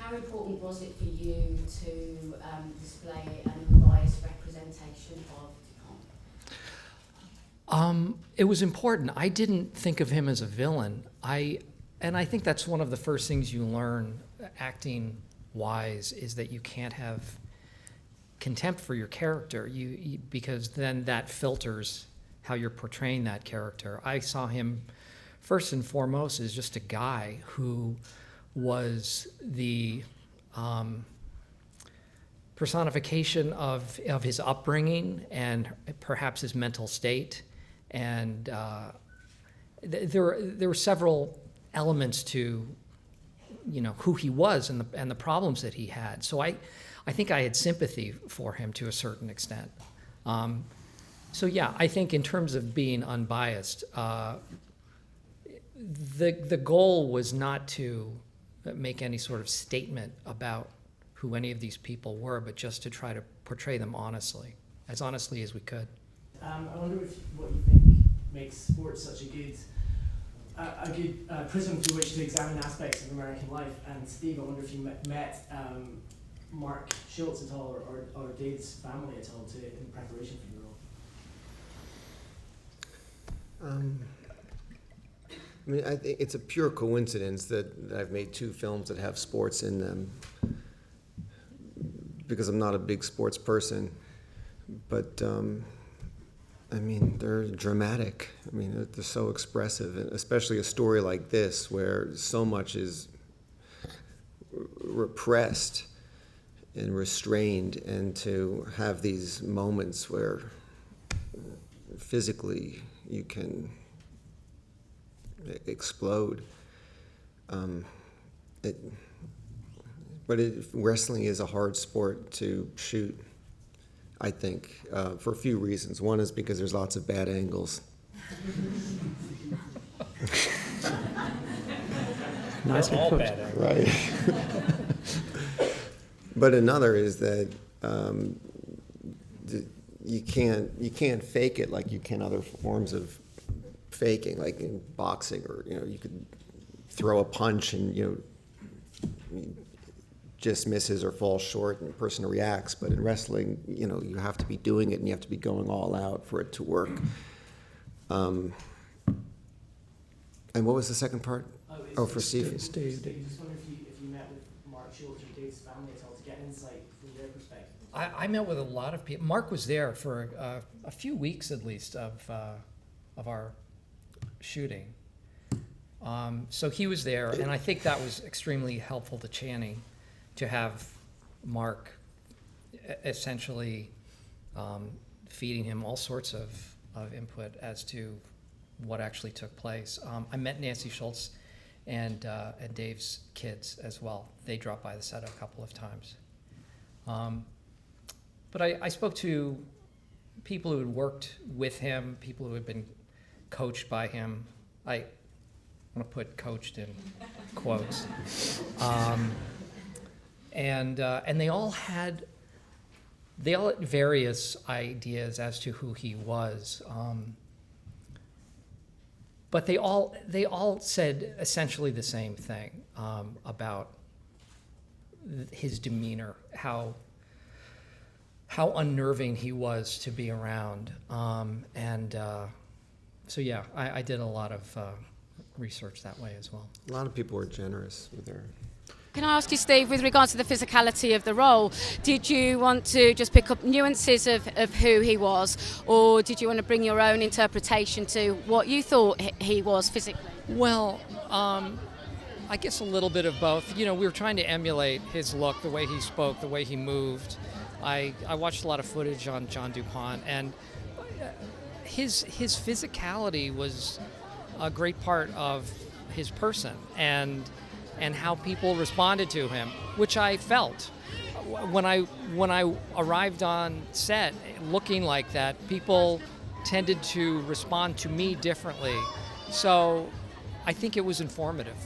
How important was it for you to display an unbiased representation of Pont? It was important. I didn't think of him as a villain. And I think that's one of the first things you learn acting wise, is that you can't have contempt for your character, because then that filters how you're portraying that character. I saw him first and foremost as just a guy who was the personification of his upbringing and perhaps his mental state. And there were several elements to, who he was and the problems that he had. So I think I had sympathy for him to a certain extent. So yeah, I think in terms of being unbiased, the goal was not to make any sort of statement about who any of these people were, but just to try to portray them honestly as we could. I wonder what you think makes sports such a good prism through which to examine aspects of American life. And Steve, I wonder if you met Mark Shultz at all, or Dave's family at all, in preparation for your role. I mean, I think it's a pure coincidence that I've made two films that have sports in them, because I'm not a big sports person. But I mean, they're dramatic. I mean, they're so expressive, and especially a story like this where so much is repressed and restrained, and to have these moments where physically you can explode. Wrestling is a hard sport to shoot, I think, for a few reasons. One is because there's lots of bad angles. Nicely all put. bad angles. Right. But another is that you can't fake it like you can other forms of faking, like in boxing, or you could throw a punch and just misses or falls short and the person reacts. But in wrestling, you have to be doing it and you have to be going all out for it to work. And what was the second part? For Steve. Steve, just wonder if you met with Mark Shultz or Dave's family at all to get insight from their perspective. I met with a lot of people. Mark was there for a few weeks at least of our shooting. So he was there, and I think that was extremely helpful to Channing, to have Mark essentially feeding him all sorts of input as to what actually took place. I met Nancy Shultz and Dave's kids as well. They dropped by the set a couple of times. But I spoke to people who had worked with him, people who had been coached by him. I want to put coached in quotes. And they all had various ideas as to who he was. But they all said essentially the same thing about his demeanor, how unnerving he was to be around. So yeah, I did a lot of research that way as well. A lot of people were generous with their... Can I ask you, Steve, with regards to the physicality of the role, did you want to just pick up nuances of who he was, or did you want to bring your own interpretation to what you thought he was physically? Well, I guess a little bit of both. We were trying to emulate his look, the way he spoke, the way he moved. I watched a lot of footage on John DuPont, and his physicality was a great part of his person, and how people responded to him, which I felt. When I arrived on set looking like that, people tended to respond to me differently. So I think it was informative.